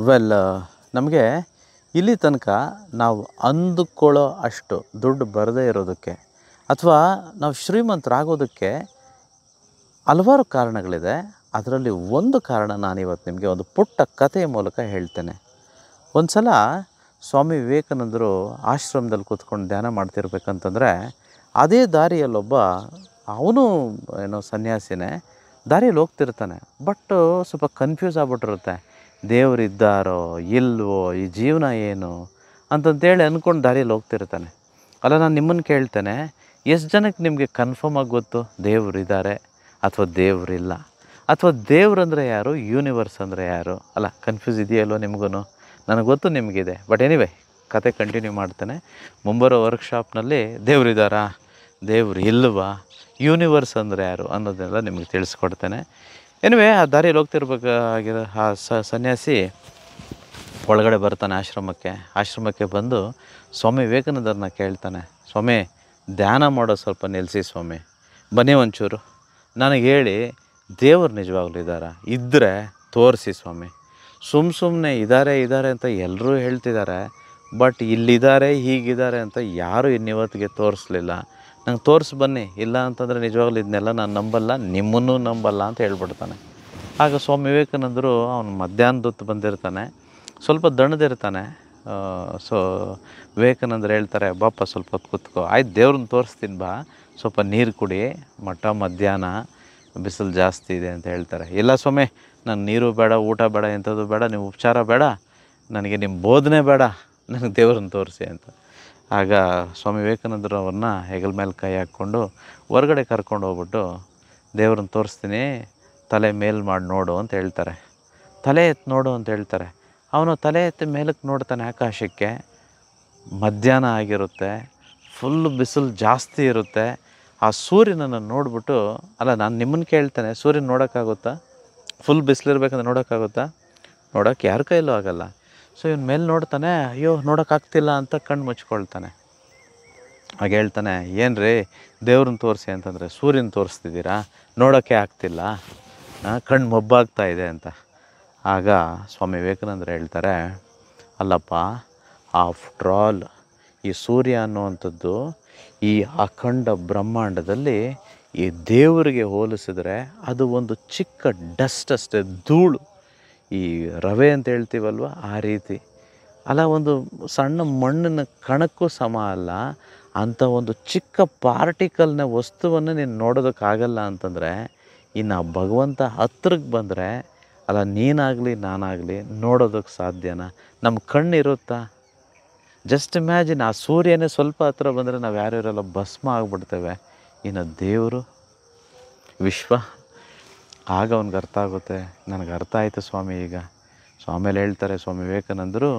Well ನಮಗೆ ಇಲ್ಲಿ ತನಕ ನಾವು ಅಂದುಕೊಳ್ಳೋ ಅಷ್ಟು ದುಡ್ಡು ಬರದೇ ಇರೋದಕ್ಕೆ ಅಥವಾ ನಾವು ಶ್ರೀಮಂತರಾಗೋದಕ್ಕೆ ಹಲವಾರು ಕಾರಣಗಳಿದೆ. ಅದರಲ್ಲಿ ಒಂದು ಕಾರಣ ನಾನಿವತ್ತು ನಿಮಗೆ ಒಂದು ಪುಟ್ಟ ಕಥೆಯ ಮೂಲಕ ಹೇಳ್ತೇನೆ. ಒಂದು ಸಲ ಸ್ವಾಮಿ ವಿವೇಕಾನಂದರು ಆಶ್ರಮದಲ್ಲಿ ಕೂತ್ಕೊಂಡು ಧ್ಯಾನ ಮಾಡ್ತಿರ್ಬೇಕಂತಂದರೆ ಅದೇ ದಾರಿಯಲ್ಲೊಬ್ಬ ಅವನು ಏನೋ ಸನ್ಯಾಸಿನೇ ದಾರಿಯಲ್ಲಿ ಹೋಗ್ತಿರ್ತಾನೆ. ಬಟ್ ಸ್ವಲ್ಪ ಕನ್ಫ್ಯೂಸ್ ಆಗ್ಬಿಟ್ಟಿರುತ್ತೆ. ದೇವರಿದ್ದಾರೋ ಇಲ್ವೋ, ಈ ಜೀವನ ಏನು ಅಂತಂತೇಳಿ ಅಂದ್ಕೊಂಡು ದಾರಿಯಲ್ಲಿ ಹೋಗ್ತಿರ್ತಾನೆ. ಅಲ್ಲ, ನಾನು ನಿಮ್ಮನ್ನು ಕೇಳ್ತೇನೆ, ಎಷ್ಟು ಜನಕ್ಕೆ ನಿಮಗೆ ಕನ್ಫರ್ಮ್ ಆಗಿ ಗೊತ್ತು ದೇವರಿದ್ದಾರೆ ಅಥವಾ ದೇವರಿಲ್ಲ? ಅಥವಾ ದೇವ್ರಂದರೆ ಯಾರು, ಯೂನಿವರ್ಸ್ ಅಂದರೆ ಯಾರು? ಅಲ್ಲ, ಕನ್ಫ್ಯೂಸ್ ಇದೆಯಲ್ವ ನಿಮಗೂ? ನನಗೆ ಗೊತ್ತು ನಿಮಗಿದೆ. ಬಟ್ ಎನಿವೆ, ಕತೆ ಕಂಟಿನ್ಯೂ ಮಾಡ್ತೇನೆ. ಮುಂಬರೋ ವರ್ಕ್ಶಾಪ್ನಲ್ಲಿ ದೇವರಿದ್ದಾರಾ, ದೇವ್ರು ಇಲ್ವಾ, ಯೂನಿವರ್ಸ್ ಅಂದರೆ ಯಾರು ಅನ್ನೋದನ್ನೆಲ್ಲ ನಿಮಗೆ ತಿಳಿಸ್ಕೊಡ್ತೇನೆ. ಎನಿವೆ, ಆ ದಾರಿಯಲ್ಲಿ ಹೋಗ್ತಿರ್ಬೇಕಾಗಿರೋ ಆ ಸನ್ಯಾಸಿ ಒಳಗಡೆ ಬರ್ತಾನೆ ಆಶ್ರಮಕ್ಕೆ ಬಂದು ಸ್ವಾಮಿ ವಿವೇಕಾನಂದರನ್ನ ಕೇಳ್ತಾನೆ, ಸ್ವಾಮಿ ಧ್ಯಾನ ಮಾಡೋ ಸ್ವಲ್ಪ ನಿಲ್ಲಿಸಿ ಸ್ವಾಮಿ, ಬನ್ನಿ ಒಂಚೂರು ನನಗೆ ಹೇಳಿ, ದೇವರು ನಿಜವಾಗ್ಲೂ ಇದ್ದಾರಾ? ಇದ್ದರೆ ತೋರಿಸಿ ಸ್ವಾಮಿ. ಸುಮ್ಮನೆ ಇದ್ದಾರೆ ಅಂತ ಎಲ್ಲರೂ ಹೇಳ್ತಿದ್ದಾರೆ, ಬಟ್ ಇಲ್ಲಿದ್ದಾರೆ ಹೀಗಿದ್ದಾರೆ ಅಂತ ಯಾರೂ ಇನ್ನಿವತ್ತಿಗೆ ತೋರಿಸ್ಲಿಲ್ಲ. ನಂಗೆ ತೋರಿಸಿ ಬನ್ನಿ, ಇಲ್ಲ ಅಂತಂದರೆ ನಿಜವಾಗ್ಲೂ ಇದನ್ನೆಲ್ಲ ನಾನು ನಂಬಲ್ಲ, ನಿಮ್ಮನ್ನೂ ನಂಬಲ್ಲ ಅಂತ ಹೇಳ್ಬಿಡ್ತಾನೆ. ಆಗ ಸ್ವಾಮಿ ವಿವೇಕಾನಂದರು ಅವನು ಮಧ್ಯಾಹ್ನದ ಹೊತ್ತು ಬಂದಿರ್ತಾನೆ, ಸ್ವಲ್ಪ ದಣದಿರ್ತಾನೆ. ಸೊ ವಿವೇಕಾನಂದರು ಹೇಳ್ತಾರೆ, ಬಾಪ ಸ್ವಲ್ಪ ಹೊತ್ತು ಕೂತ್ಕೋ. ಆಯ್ತು, ದೇವ್ರನ್ನ ತೋರಿಸ್ತೀನಿ ಬಾ, ಸ್ವಲ್ಪ ನೀರು ಕುಡಿ, ಮಧ್ಯಾಹ್ನ ಬಿಸಿಲು ಜಾಸ್ತಿ ಇದೆ ಅಂತ ಹೇಳ್ತಾರೆ. ಇಲ್ಲ ಸ್ವಾಮಿ, ನಾನು ನೀರು ಬೇಡ, ಊಟ ಬೇಡ, ಎಂಥದ್ದು ಬೇಡ, ನೀವು ಉಪಚಾರ ಬೇಡ, ನನಗೆ ನಿಮ್ಮ ಬೋಧನೆ ಬೇಡ, ನನಗೆ ದೇವ್ರನ್ನ ತೋರಿಸಿ ಅಂತ. ಆಗ ಸ್ವಾಮಿ ವಿವೇಕಾನಂದರು ಅವ್ರನ್ನ ಹೆಗಲ ಮೇಲೆ ಕೈ ಹಾಕ್ಕೊಂಡು ಹೊರಗಡೆ ಕರ್ಕೊಂಡು ಹೋಗ್ಬಿಟ್ಟು, ದೇವ್ರನ್ನ ತೋರಿಸ್ತೀನಿ, ತಲೆ ಮೇಲ್ ಮಾಡಿ ನೋಡು ಅಂತ ಹೇಳ್ತಾರೆ. ತಲೆ ಎತ್ತಿ ನೋಡು ಅಂತ ಹೇಳ್ತಾರೆ. ಅವನು ತಲೆ ಎತ್ತಿ ಮೇಲಕ್ಕೆ ನೋಡ್ತಾನೆ ಆಕಾಶಕ್ಕೆ. ಮಧ್ಯಾಹ್ನ ಆಗಿರುತ್ತೆ, ಫುಲ್ ಬಿಸಿಲು ಜಾಸ್ತಿ ಇರುತ್ತೆ. ಆ ಸೂರ್ಯನನ್ನು ನೋಡಿಬಿಟ್ಟು, ಅಲ್ಲ ನಾನು ನಿಮ್ಮನ್ನು ಕೇಳ್ತಾನೆ, ಸೂರ್ಯನ ನೋಡೋಕ್ಕಾಗುತ್ತಾ? ಫುಲ್ ಬಿಸಿಲಿರ್ಬೇಕಂದ್ರೆ ನೋಡೋಕ್ಕಾಗುತ್ತಾ? ನೋಡೋಕ್ಕೆ ಯಾರ ಕೈಲೂ ಆಗೋಲ್ಲ. ಸೊ ಇವನು ಮೇಲೆ ನೋಡ್ತಾನೆ, ಅಯ್ಯೋ ನೋಡೋಕ್ಕಾಗ್ತಿಲ್ಲ ಅಂತ ಕಣ್ಣು ಮುಚ್ಕೊಳ್ತಾನೆ. ಆಗ ಹೇಳ್ತಾನೆ, ಏನು ರೀ ದೇವ್ರನ್ನ ತೋರಿಸಿ ಅಂತಂದರೆ ಸೂರ್ಯನ ತೋರಿಸ್ತಿದ್ದೀರಾ, ನೋಡೋಕ್ಕೆ ಆಗ್ತಿಲ್ಲ, ಕಣ್ಣು ಮೊಬ್ಬಾಗ್ತಾ ಇದೆ ಅಂತ. ಆಗ ಸ್ವಾಮಿ ವಿವೇಕಾನಂದರು ಹೇಳ್ತಾರೆ, ಅಲ್ಲಪ್ಪ, ಆಫ್ಟರ್ ಆಲ್ ಈ ಸೂರ್ಯ ಅನ್ನುವಂಥದ್ದು ಈ ಅಖಂಡ ಬ್ರಹ್ಮಾಂಡದಲ್ಲಿ ಈ ದೇವರಿಗೆ ಹೋಲಿಸಿದ್ರೆ ಅದು ಒಂದು ಚಿಕ್ಕ ಡಸ್ಟ್ ಅಷ್ಟೇ, ಧೂಳು, ಈ ರವೆ ಅಂತ ಹೇಳ್ತೀವಲ್ವ ಆ ರೀತಿ. ಅಲ್ಲ, ಒಂದು ಸಣ್ಣ ಮಣ್ಣಿನ ಕಣಕ್ಕೂ ಸಮ ಅಲ್ಲ. ಅಂಥ ಒಂದು ಚಿಕ್ಕ ಪಾರ್ಟಿಕಲ್ನ ವಸ್ತುವನ್ನು ನೀನು ನೋಡೋದಕ್ಕಾಗಲ್ಲ ಅಂತಂದರೆ ಇನ್ನು ಭಗವಂತ ಹತ್ರಕ್ಕೆ ಬಂದರೆ, ಅಲ್ಲ ನೀನಾಗಲಿ ನಾನಾಗಲಿ ನೋಡೋದಕ್ಕೆ ಸಾಧ್ಯನಾ? ನಮ್ಮ ಕಣ್ಣಿರುತ್ತಾ? ಜಸ್ಟ್ ಇಮ್ಯಾಜಿನ್, ಆ ಸೂರ್ಯನೇ ಸ್ವಲ್ಪ ಹತ್ರ ಬಂದರೆ ನಾವು ಯಾರು ಇರೋಲ್ಲ, ಭಸ್ಮ ಆಗಿಬಿಡ್ತೇವೆ. ಇನ್ನು ದೇವರು, ವಿಶ್ವ. ಆಗ ಅವ್ನಿಗೆ ಅರ್ಥ ಆಗುತ್ತೆ, ನನಗೆ ಅರ್ಥ ಆಯಿತು ಸ್ವಾಮಿ ಈಗ. ಸೊ ಆಮೇಲೆ ಹೇಳ್ತಾರೆ ಸ್ವಾಮಿ ವಿವೇಕಾನಂದರು,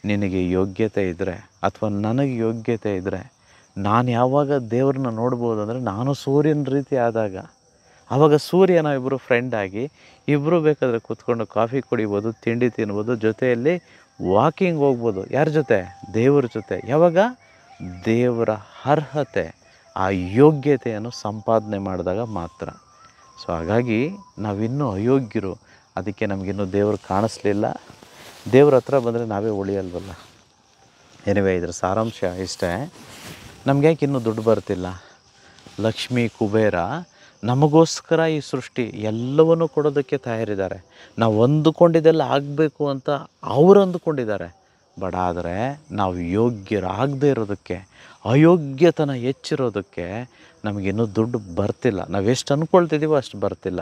ನಿನಗೆ ಯೋಗ್ಯತೆ ಇದ್ದರೆ ಅಥವಾ ನನಗೆ ಯೋಗ್ಯತೆ ಇದ್ದರೆ ನಾನು ಯಾವಾಗ ದೇವ್ರನ್ನ ನೋಡ್ಬೋದು ಅಂದರೆ ನಾನು ಸೂರ್ಯನ ರೀತಿ ಆದಾಗ. ಆವಾಗ ಸೂರ್ಯ ನಾವಿಬ್ಬರು ಫ್ರೆಂಡ್ ಆಗಿ ಇಬ್ಬರು ಬೇಕಾದರೆ ಕೂತ್ಕೊಂಡು ಕಾಫಿ ಕುಡಿಬೋದು, ತಿಂಡಿ ತಿನ್ಬೋದು, ಜೊತೆಯಲ್ಲಿ ವಾಕಿಂಗ್ ಹೋಗ್ಬೋದು. ಯಾರ ಜೊತೆ? ದೇವರ ಜೊತೆ. ಯಾವಾಗ? ದೇವರ ಅರ್ಹತೆ, ಆ ಯೋಗ್ಯತೆಯನ್ನು ಸಂಪಾದನೆ ಮಾಡಿದಾಗ ಮಾತ್ರ. ಸೊ ಹಾಗಾಗಿ ನಾವಿನ್ನೂ ಅಯೋಗ್ಯರು, ಅದಕ್ಕೆ ನಮಗಿನ್ನೂ ದೇವರು ಕಾಣಿಸ್ಲಿಲ್ಲ. ದೇವ್ರ ಹತ್ರ ಬಂದರೆ ನಾವೇ ಉಳಿಯಲ್ವಲ್ಲ. ಎನಿವೆ, ಇದರ ಸಾರಾಂಶ ಇಷ್ಟೇ. ನಮ್ಗೆ ಯಾಕೆ ಇನ್ನೂ ದುಡ್ಡು ಬರ್ತಿಲ್ಲ? ಲಕ್ಷ್ಮೀ ಕುಬೇರ ನಮಗೋಸ್ಕರ ಈ ಸೃಷ್ಟಿ ಎಲ್ಲವನ್ನೂ ಕೊಡೋದಕ್ಕೆ ತಯಾರಿದ್ದಾರೆ. ನಾವು ಅಂದುಕೊಂಡಿದ್ದೆಲ್ಲ ಆಗಬೇಕು ಅಂತ ಅವರು ಅಂದುಕೊಂಡಿದ್ದಾರೆ. ಬಟ್ ಆದರೆ ನಾವು ಯೋಗ್ಯರಾಗದೇ ಇರೋದಕ್ಕೆ, ಅಯೋಗ್ಯತನ ಹೆಚ್ಚಿರೋದಕ್ಕೆ ನಮಗಿನ್ನೂ ದುಡ್ಡು ಬರ್ತಿಲ್ಲ. ನಾವು ಎಷ್ಟು ಅಂದ್ಕೊಳ್ತಿದ್ದೀವೋ ಅಷ್ಟು ಬರ್ತಿಲ್ಲ.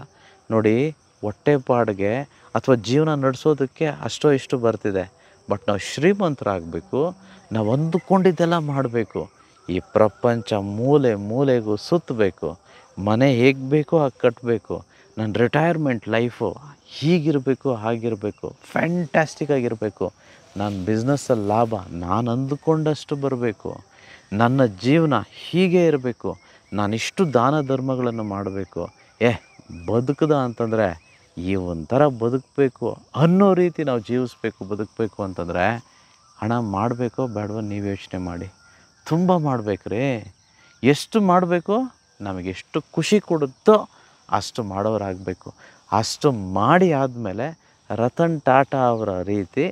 ನೋಡಿ, ಹೊಟ್ಟೆಪಾಡಿಗೆ ಅಥವಾ ಜೀವನ ನಡೆಸೋದಕ್ಕೆ ಅಷ್ಟೋ ಇಷ್ಟು ಬರ್ತಿದೆ. ಬಟ್ ನಾವು ಶ್ರೀಮಂತರಾಗಬೇಕು, ನಾವು ಅಂದುಕೊಂಡಿದ್ದೆಲ್ಲ ಮಾಡಬೇಕು, ಈ ಪ್ರಪಂಚ ಮೂಲೆ ಮೂಲೆಗೂ ಸುತ್ತಬೇಕು, ಮನೆ ಹೇಗೆ ಬೇಕೋ ಹಾಗೆ ಕಟ್ಟಬೇಕು, ನನ್ನ ರಿಟೈರ್ಮೆಂಟ್ ಲೈಫು ಹೀಗಿರಬೇಕು ಹಾಗಿರಬೇಕು, ಫ್ಯಾಂಟಾಸ್ಟಿಕ್ ಆಗಿರಬೇಕು, ನನ್ನ ಬಿಸ್ನೆಸ್ಸಲ್ಲಿ ಲಾಭ ನಾನು ಅಂದುಕೊಂಡಷ್ಟು ಬರಬೇಕು, ನನ್ನ ಜೀವನ ಹೀಗೆ ಇರಬೇಕು, ನಾನಿಷ್ಟು ದಾನ ಧರ್ಮಗಳನ್ನು ಮಾಡಬೇಕು. ಬದುಕದ ಅಂತಂದರೆ ಈ ಒಂಥರ ಬದುಕಬೇಕು ಅನ್ನೋ ರೀತಿ ನಾವು ಜೀವಿಸ್ಬೇಕು, ಬದುಕಬೇಕು ಅಂತಂದರೆ ಹಣ ಮಾಡಬೇಕೋ ಬೇಡವೋ ನೀವು ಯೋಚನೆ ಮಾಡಿ. ತುಂಬ ಮಾಡಬೇಕು ರೀ. ಎಷ್ಟು ಮಾಡಬೇಕು? ನಮಗೆಷ್ಟು ಖುಷಿ ಕೊಡುತ್ತೋ ಅಷ್ಟು ಮಾಡೋರಾಗಬೇಕು. ಅಷ್ಟು ಮಾಡಿ ಆದಮೇಲೆ ರತನ್ ಟಾಟಾ ಅವರ ರೀತಿ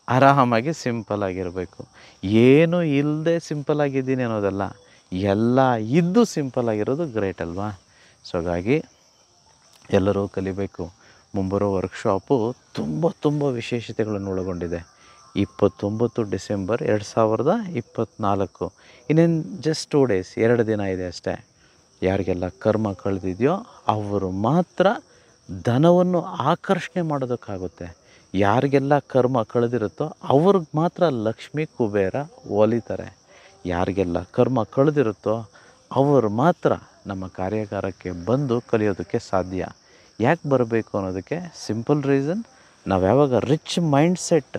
ಆರಾಮಾಗಿ ಸಿಂಪಲ್ಲಾಗಿರಬೇಕು. ಏನೂ ಇಲ್ಲದೆ ಸಿಂಪಲ್ಲಾಗಿದ್ದೀನಿ ಅನ್ನೋದಲ್ಲ, ಎಲ್ಲ ಇದ್ದು ಸಿಂಪಲ್ಲಾಗಿರೋದು ಗ್ರೇಟ್ ಅಲ್ವಾ? ಸೊ ಹಾಗಾಗಿ ಎಲ್ಲರೂ ಕಲಿಬೇಕು. ಮುಂಬರೋ ವರ್ಕ್ಶಾಪು ತುಂಬ ವಿಶೇಷತೆಗಳನ್ನು ಒಳಗೊಂಡಿದೆ. 29 ಡಿಸೆಂಬರ್ 2024. ಇನ್ನೇನು ಜಸ್ಟ್ 2 ಡೇಸ್, 2 ದಿನ ಇದೆ ಅಷ್ಟೇ. ಯಾರಿಗೆಲ್ಲ ಕರ್ಮ ಕಳೆದಿದೆಯೋ ಅವರು ಮಾತ್ರ ಧನವನ್ನು ಆಕರ್ಷಣೆ ಮಾಡೋದಕ್ಕಾಗುತ್ತೆ. ಯಾರಿಗೆಲ್ಲ ಕರ್ಮ ಕಳೆದಿರುತ್ತೋ ಅವ್ರಿಗೆ ಮಾತ್ರ ಲಕ್ಷ್ಮೀ ಕುಬೇರ ಒಲಿತಾರೆ. ಯಾರಿಗೆಲ್ಲ ಕರ್ಮ ಕಳೆದಿರುತ್ತೋ ಅವರು ಮಾತ್ರ ನಮ್ಮ ಕಾರ್ಯಾಗಾರಕ್ಕೆ ಬಂದು ಕಲಿಯೋದಕ್ಕೆ ಸಾಧ್ಯ. ಯಾಕೆ ಬರಬೇಕು ಅನ್ನೋದಕ್ಕೆ ಸಿಂಪಲ್ ರೀಸನ್, ನಾವು ಯಾವಾಗ ರಿಚ್ ಮೈಂಡ್ಸೆಟ್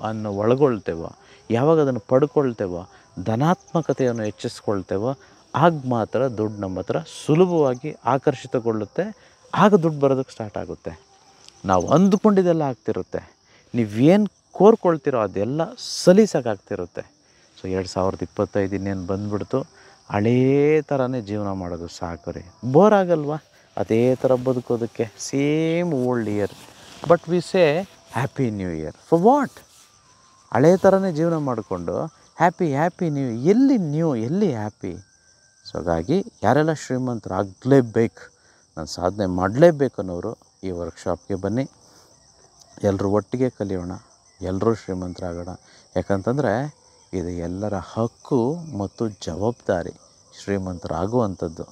ಅನ್ನು ಒಳಗೊಳ್ತೇವೋ, ಯಾವಾಗ ಅದನ್ನು ಪಡ್ಕೊಳ್ತೇವೋ, ಧನಾತ್ಮಕತೆಯನ್ನು ಹೆಚ್ಚಿಸ್ಕೊಳ್ತೇವೋ, ಆಗ ಮಾತ್ರ ದುಡ್ಡು ನಮ್ಮ ಹತ್ರ ಸುಲಭವಾಗಿ ಆಕರ್ಷಿತಗೊಳ್ಳುತ್ತೆ. ಆಗ ದುಡ್ಡು ಬರೋದಕ್ಕೆ ಸ್ಟಾರ್ಟ್ ಆಗುತ್ತೆ. ನಾವು ಅಂದುಕೊಂಡಿದ್ದೆಲ್ಲ ಆಗ್ತಿರುತ್ತೆ. ನೀವೇನು ಕೋರ್ಕೊಳ್ತಿರೋ ಅದೆಲ್ಲ ಸಲೀಸಾಗ್ತಿರುತ್ತೆ. ಸೊ 2025 ಇನ್ನೇನು ಬಂದುಬಿಡ್ತು. ಹಳೇ ಥರನೇ ಜೀವನ ಮಾಡೋದು ಸಾಕು ರೀ. ಬೋರ್ ಆಗಲ್ವಾ ಅದೇ ಥರ ಬದುಕೋದಕ್ಕೆ? Same old year, but we say happy new year. For what? ಹಳೇ ಥರನೇ ಜೀವನ ಮಾಡಿಕೊಂಡು ಹ್ಯಾಪಿ ನ್ಯೂ, ಎಲ್ಲಿ ನ್ಯೂ, ಎಲ್ಲಿ ಹ್ಯಾಪಿ? ಸೊ ಹಾಗಾಗಿ ಯಾರೆಲ್ಲ ಶ್ರೀಮಂತರಾಗಲೇಬೇಕು, ನಾನು ಸಾಧನೆ ಮಾಡಲೇಬೇಕು ಅನ್ನೋರು ಈ ವರ್ಕ್ಶಾಪ್ಗೆ ಬನ್ನಿ. ಎಲ್ಲರೂ ಒಟ್ಟಿಗೆ ಕಲಿಯೋಣ, ಎಲ್ಲರೂ ಶ್ರೀಮಂತರಾಗೋಣ. ಯಾಕಂತಂದರೆ ಇದು ಎಲ್ಲರ ಹಕ್ಕು ಮತ್ತು ಜವಾಬ್ದಾರಿ ಶ್ರೀಮಂತರಾಗುವಂಥದ್ದು.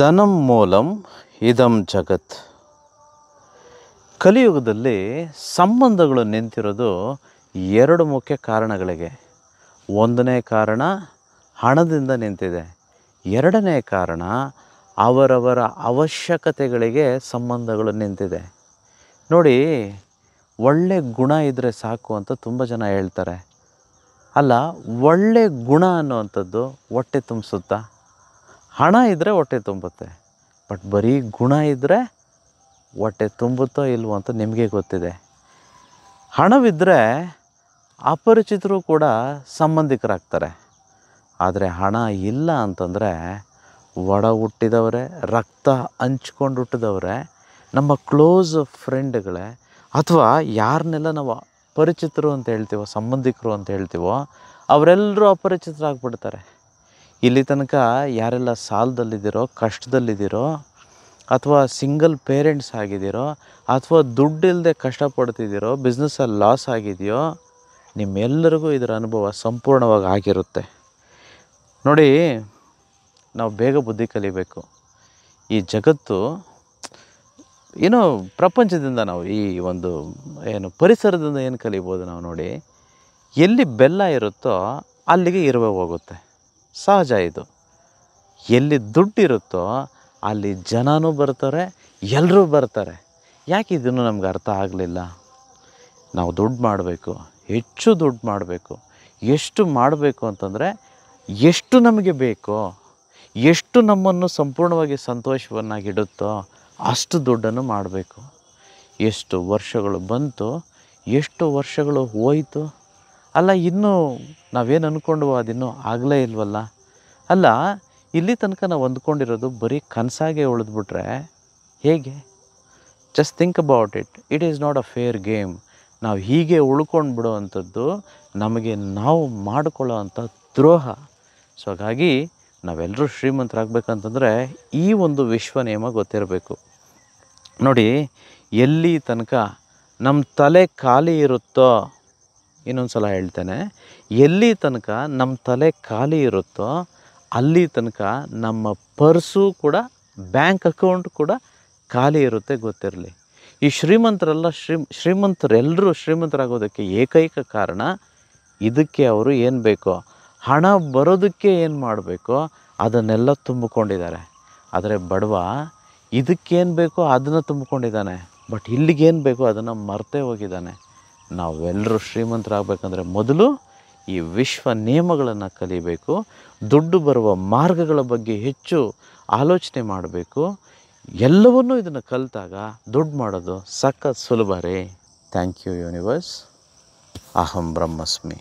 ಧನಂ ಮೂಲಂ ಇದಂ ಜಗತ್. ಕಲಿಯುಗದಲ್ಲಿ ಸಂಬಂಧಗಳು ನಿಂತಿರೋದು 2 ಮುಖ್ಯ ಕಾರಣಗಳಿಗೆ. 1ನೇ ಕಾರಣ ಹಣದಿಂದ ನಿಂತಿದೆ. 2ನೇ ಕಾರಣ ಅವರವರ ಅವಶ್ಯಕತೆಗಳಿಗೆ ಸಂಬಂಧಗಳು ನಿಂತಿದೆ. ನೋಡಿ, ಒಳ್ಳೆ ಗುಣ ಇದ್ದರೆ ಸಾಕು ಅಂತ ತುಂಬ ಜನ ಹೇಳ್ತಾರೆ. ಅಲ್ಲ, ಒಳ್ಳೆ ಗುಣ ಅನ್ನುವಂಥದ್ದು ಹೊಟ್ಟೆ ತುಂಬಿಸುತ್ತಾ? ಹಣ ಇದ್ದರೆ ಹೊಟ್ಟೆ ತುಂಬುತ್ತೆ, ಬಟ್ ಬರೀ ಗುಣ ಇದ್ದರೆ ಹೊಟ್ಟೆ ತುಂಬುತ್ತೋ ಇಲ್ವೋ ಅಂತ ನಿಮಗೆ ಗೊತ್ತಿದೆ. ಹಣವಿದ್ದರೆ ಅಪರಿಚಿತರು ಕೂಡ ಸಂಬಂಧಿಕರಾಗ್ತಾರೆ. ಆದರೆ ಹಣ ಇಲ್ಲ ಅಂತಂದರೆ ಒಡ ಹುಟ್ಟಿದವರೇ, ರಕ್ತ ಹಂಚ್ಕೊಂಡು ಹುಟ್ಟಿದವರೇ, ನಮ್ಮ ಕ್ಲೋಸ್ ಫ್ರೆಂಡ್ಗಳೇ, ಅಥವಾ ಯಾರನ್ನೆಲ್ಲ ನಾವು ಪರಿಚಿತರು ಅಂತ ಹೇಳ್ತೀವೋ, ಸಂಬಂಧಿಕರು ಅಂತ ಹೇಳ್ತೀವೋ, ಅವರೆಲ್ಲರೂ ಅಪರಿಚಿತರಾಗ್ಬಿಡ್ತಾರೆ. ಇಲ್ಲಿ ತನಕ ಯಾರೆಲ್ಲ ಸಾಲದಲ್ಲಿದ್ದೀರೋ, ಕಷ್ಟದಲ್ಲಿದ್ದೀರೋ, ಅಥವಾ ಸಿಂಗಲ್ ಪೇರೆಂಟ್ಸ್ ಆಗಿದ್ದೀರೋ, ಅಥವಾ ದುಡ್ಡಿಲ್ಲದೆ ಕಷ್ಟಪಡ್ತಿದ್ದೀರೋ, ಬಿಸ್ನೆಸ್ಸಲ್ಲಿ ಲಾಸ್ ಆಗಿದೆಯೋ, ನಿಮ್ಮೆಲ್ಲರಿಗೂ ಇದರ ಅನುಭವ ಸಂಪೂರ್ಣವಾಗಿ ಆಗಿರುತ್ತೆ. ನೋಡಿ, ನಾವು ಬೇಗ ಬುದ್ಧಿ ಕಲಿಬೇಕು. ಈ ಜಗತ್ತು ಏನೋ ಪ್ರಪಂಚದಿಂದ ನಾವು ಈ ಒಂದು ಪರಿಸರದಿಂದ ಏನು ಕಲಿಬೋದು ನಾವು? ನೋಡಿ, ಎಲ್ಲಿ ಬೆಲ್ಲ ಇರುತ್ತೋ ಅಲ್ಲಿಗೆ ಇರುವೆ ಹೋಗುತ್ತೆ, ಸಹಜ ಇದು. ಎಲ್ಲಿ ದುಡ್ಡಿರುತ್ತೋ ಅಲ್ಲಿ ಜನನೂ ಬರ್ತಾರೆ, ಎಲ್ಲರೂ ಬರ್ತಾರೆ. ಯಾಕೆ ಇದನ್ನು ನಮ್ಗೆ ಅರ್ಥ ಆಗಲಿಲ್ಲ? ನಾವು ದುಡ್ಡು ಮಾಡಬೇಕು, ಹೆಚ್ಚು ದುಡ್ಡು ಮಾಡಬೇಕು. ಎಷ್ಟು ಮಾಡಬೇಕು ಅಂತಂದರೆ, ಎಷ್ಟು ನಮಗೆ ಬೇಕೋ, ಎಷ್ಟು ನಮ್ಮನ್ನು ಸಂಪೂರ್ಣವಾಗಿ ಸಂತೋಷವನ್ನಾಗಿಡುತ್ತೋ ಅಷ್ಟು ದುಡ್ಡನ್ನು ಮಾಡಬೇಕು. ಎಷ್ಟು ವರ್ಷಗಳು ಬಂತು, ಎಷ್ಟು ವರ್ಷಗಳು ಹೋಯಿತು, ಅಲ್ಲ ಇನ್ನೂ ನಾವೇನು ಅಂದ್ಕೊಂಡ್ವೋ ಅದಿನ್ನೂ ಆಗಲೇ ಇಲ್ವಲ್ಲ. ಅಲ್ಲ, ಇಲ್ಲಿ ತನಕ ನಾವು ಅಂದ್ಕೊಂಡಿರೋದು ಬರೀ ಕನಸಾಗೆ ಉಳಿದ್ಬಿಟ್ರೆ ಹೇಗೆ? Just think about it. It is not a fair game. ನಾವು ಹೀಗೆ ಉಳ್ಕೊಂಡು ಬಿಡೋ ಅಂಥದ್ದು ನಮಗೆ ನಾವು ಮಾಡಿಕೊಳ್ಳೋ ಅಂಥ ದ್ರೋಹ. ಸೊ ಹಾಗಾಗಿ ನಾವೆಲ್ಲರೂ ಶ್ರೀಮಂತರಾಗಬೇಕಂತಂದರೆ ಈ ಒಂದು ವಿಶ್ವ ನಿಯಮ ಗೊತ್ತಿರಬೇಕು. ನೋಡಿ, ಎಲ್ಲಿ ತನಕ ನಮ್ಮ ತಲೆ ಖಾಲಿ ಇರುತ್ತೋ, ಇನ್ನೊಂದು ಸಲ ಹೇಳ್ತೇನೆ, ಎಲ್ಲಿ ತನಕ ನಮ್ಮ ತಲೆ ಖಾಲಿ ಇರುತ್ತೋ ಅಲ್ಲಿ ತನಕ ನಮ್ಮ ಪರ್ಸು ಕೂಡ, ಬ್ಯಾಂಕ್ ಅಕೌಂಟ್ ಕೂಡ ಖಾಲಿ ಇರುತ್ತೆ, ಗೊತ್ತಿರಲಿ. ಈ ಶ್ರೀಮಂತರೆಲ್ಲರೂ ಶ್ರೀಮಂತರಾಗೋದಕ್ಕೆ ಏಕೈಕ ಕಾರಣ ಇದಕ್ಕೆ. ಅವರು ಏನು ಬೇಕೋ, ಹಣ ಬರೋದಕ್ಕೆ ಏನು ಮಾಡಬೇಕೋ ಅದನ್ನೆಲ್ಲ ತುಂಬಿಕೊಂಡಿದ್ದಾರೆ. ಆದರೆ ಬಡವ ಇದಕ್ಕೇನು ಬೇಕೋ ಅದನ್ನು ತುಂಬಿಕೊಂಡಿದ್ದಾನೆ, ಬಟ್ ಇಲ್ಲಿಗೇನು ಬೇಕೋ ಅದನ್ನು ಮರ್ತೇ ಹೋಗಿದ್ದಾನೆ. ನಾವೆಲ್ಲರೂ ಶ್ರೀಮಂತರಾಗಬೇಕಂದ್ರೆ ಮೊದಲು ಈ ವಿಶ್ವ ನಿಯಮಗಳನ್ನು ಕಲಿಬೇಕು. ದುಡ್ಡು ಬರುವ ಮಾರ್ಗಗಳ ಬಗ್ಗೆ ಹೆಚ್ಚು ಆಲೋಚನೆ ಮಾಡಬೇಕು. ಎಲ್ಲವನ್ನೂ ಇದನ್ನು ಕಲಿತಾಗ ದುಡ್ಡು ಮಾಡೋದು ಸಖತ್ ಸುಲಭ ರೀ. Thank you universe. ಅಹಂ ಬ್ರಹ್ಮಸ್ಮಿ.